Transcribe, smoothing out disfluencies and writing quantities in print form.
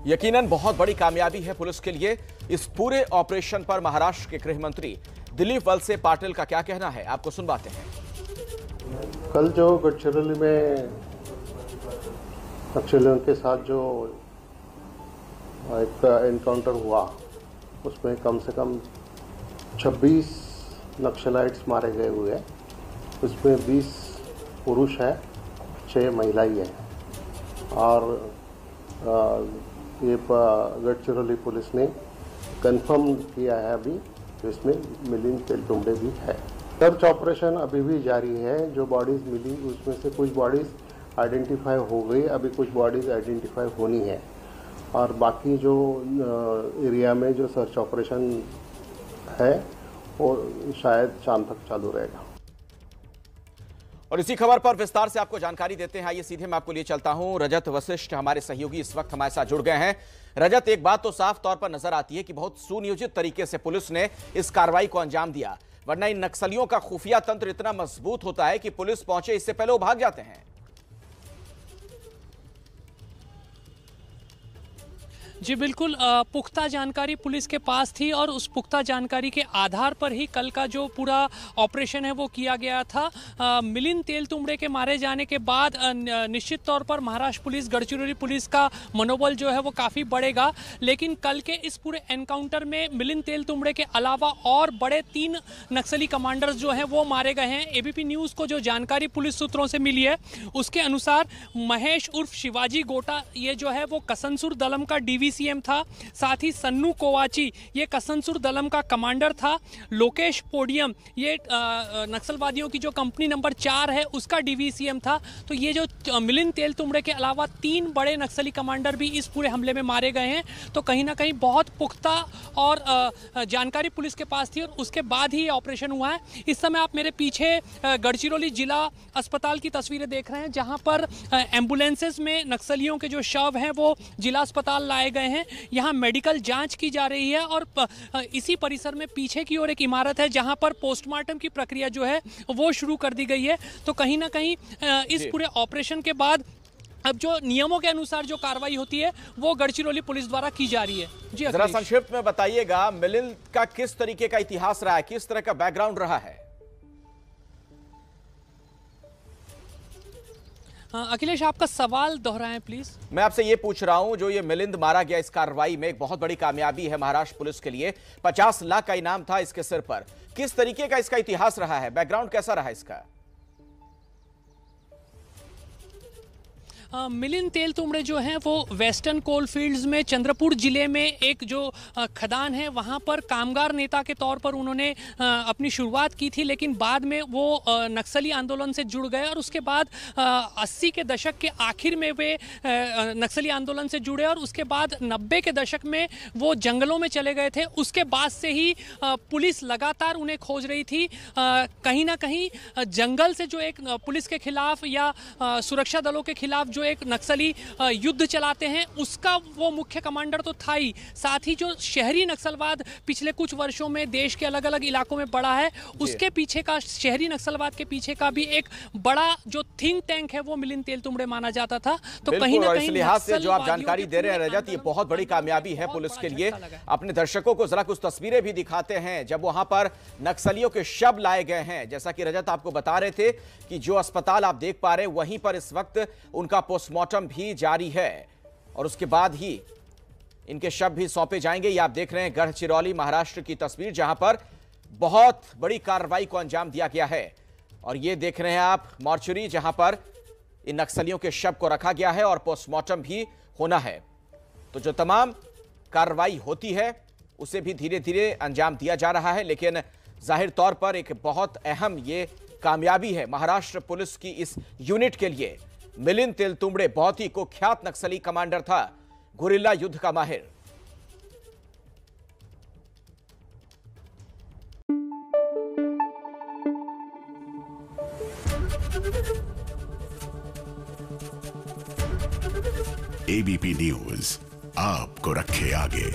यकीनन बहुत बड़ी कामयाबी है पुलिस के लिए। इस पूरे ऑपरेशन पर महाराष्ट्र के गृह मंत्री दिलीप वलसे पाटिल का क्या कहना है, आपको सुनवाते हैं। कल जो गढ़चिरौली में नक्सलियों के साथ जो एक एनकाउंटर हुआ, उसमें कम से कम 26 नक्सलाइट्स मारे गए हुए हैं। उसमें 20 पुरुष है, 6 महिलाएं हैं। और ये गढ़चिरौली पुलिस ने कंफर्म किया है अभी, इसमें मिलिंद तेलतुंबड़े भी है। सर्च ऑपरेशन अभी भी जारी है। जो बॉडीज मिली उसमें से कुछ बॉडीज आइडेंटिफाई हो गई, अभी कुछ बॉडीज आइडेंटिफाई होनी है। और बाकी जो एरिया में जो सर्च ऑपरेशन है वो शायद शाम तक चालू रहेगा। और इसी खबर पर विस्तार से आपको जानकारी देते हैं। आइए सीधे मैं आपको लिए चलता हूं। रजत वशिष्ठ हमारे सहयोगी इस वक्त हमारे साथ जुड़ गए हैं। रजत, एक बात तो साफ तौर पर नजर आती है कि बहुत सुनियोजित तरीके से पुलिस ने इस कार्रवाई को अंजाम दिया, वरना इन नक्सलियों का खुफिया तंत्र इतना मजबूत होता है कि पुलिस पहुंचे इससे पहले वो भाग जाते हैं। जी बिल्कुल, पुख्ता जानकारी पुलिस के पास थी और उस पुख्ता जानकारी के आधार पर ही कल का जो पूरा ऑपरेशन है वो किया गया था। मिलिंद तेलतुंबड़े के मारे जाने के बाद निश्चित तौर पर महाराष्ट्र पुलिस, गढ़चिरौली पुलिस का मनोबल जो है वो काफ़ी बढ़ेगा। लेकिन कल के इस पूरे एनकाउंटर में मिलिंद तेलतुंबड़े के अलावा और बड़े 3 नक्सली कमांडर्स जो हैं वो मारे गए हैं। एबीपी न्यूज़ को जो जानकारी पुलिस सूत्रों से मिली है उसके अनुसार महेश उर्फ शिवाजी गोटा, ये जो है वो कसनसुर दलम का डीवीसीएम था। साथ ही सन्नू कोवाची, ये कसनसुर दलम का कमांडर था। लोकेश पोडियम, ये नक्सलवादियों की जो कंपनी नंबर 4 है उसका डीवीसीएम था। तो ये जो मिलिंद तेलतुंबड़े के अलावा 3 बड़े नक्सली कमांडर भी इस पूरे हमले में मारे गए हैं। तो कहीं ना कहीं बहुत पुख्ता और जानकारी पुलिस के पास थी और उसके बाद ही ये ऑपरेशन हुआ है। इस समय आप मेरे पीछे गढ़चिरौली जिला अस्पताल की तस्वीरें देख रहे हैं, जहां पर एम्बुलेंसेस में नक्सलियों के जो शव हैं वो जिला अस्पताल लाए गए हैं। यहाँ मेडिकल जांच की जा रही है और इसी परिसर में पीछे की ओर एक इमारत है जहां पर पोस्टमार्टम की प्रक्रिया जो है वो शुरू कर दी गई है। तो कहीं ना कहीं इस पूरे ऑपरेशन के बाद अब जो नियमों के अनुसार जो कार्रवाई होती है वो गढ़चिरौली पुलिस द्वारा की जा रही है। जी जरा संक्षिप्त में बताइएगा, मिलिंद का किस तरीके का इतिहास रहा है, किस तरह का बैकग्राउंड रहा है? अखिलेश, आपका सवाल दोहराएं प्लीज। मैं आपसे ये पूछ रहा हूं, जो ये मिलिंद मारा गया इस कार्रवाई में एक बहुत बड़ी कामयाबी है महाराष्ट्र पुलिस के लिए। 50 लाख का इनाम था इसके सिर पर। किस तरीके का इसका इतिहास रहा है, बैकग्राउंड कैसा रहा इसका? मिलिंद तेलतुंबड़े जो हैं वो वेस्टर्न कोलफील्ड्स में चंद्रपुर जिले में एक जो खदान है वहाँ पर कामगार नेता के तौर पर उन्होंने अपनी शुरुआत की थी। लेकिन बाद में वो नक्सली आंदोलन से जुड़ गए और उसके बाद 80 के दशक के आखिर में वे नक्सली आंदोलन से जुड़े और उसके बाद 90 के दशक में वो जंगलों में चले गए थे। उसके बाद से ही पुलिस लगातार उन्हें खोज रही थी। कहीं ना कहीं जंगल से जो एक पुलिस के खिलाफ या सुरक्षा दलों के खिलाफ जो एक नक्सली युद्ध चलाते हैं उसका वो मुख्य कमांडर तो था ही, साथ ही जो शहरी नक्सलवाद पिछले कुछ वर्षों में देश के अलग अलग इलाकों में बढ़ा है उसके पीछे का, शहरी नक्सलवाद के पीछे का भी एक बड़ा जो थिंक टैंक है वो मिलिंद तेलतुंबड़े माना जाता था। तो कहीं ना कहीं इस लिहाज से जो आप जानकारी दे रहे हैं रजत, ये बहुत बड़ी कामयाबी है पुलिस के लिए। अपने दर्शकों को जरा कुछ तस्वीरें भी दिखाते हैं जब वहां पर नक्सलियों के शव लाए गए हैं। जैसा कि रजत आपको बता रहे थे कि जो अस्पताल आप देख पा रहे हैं वहीं पर इस वक्त उनका पोस्टमार्टम भी जारी है और उसके बाद ही इनके शव भी सौंपे जाएंगे। ये आप देख रहे हैं गढ़चिरौली महाराष्ट्र की तस्वीर, जहां पर बहुत बड़ी कार्रवाई को अंजाम दिया गया है। और ये देख रहे हैं आप मॉर्चरी, जहां पर इन नक्सलियों के शव को रखा गया है और पोस्टमार्टम भी होना है। तो जो तमाम कार्रवाई होती है उसे भी धीरे धीरे अंजाम दिया जा रहा है। लेकिन जाहिर तौर पर एक बहुत अहम ये कामयाबी है महाराष्ट्र पुलिस की इस यूनिट के लिए। मिलिंद तेलतुंबड़े बहुत ही कुख्यात नक्सली कमांडर था, गुरिल्ला युद्ध का माहिर। एबीपी न्यूज आपको रखे आगे।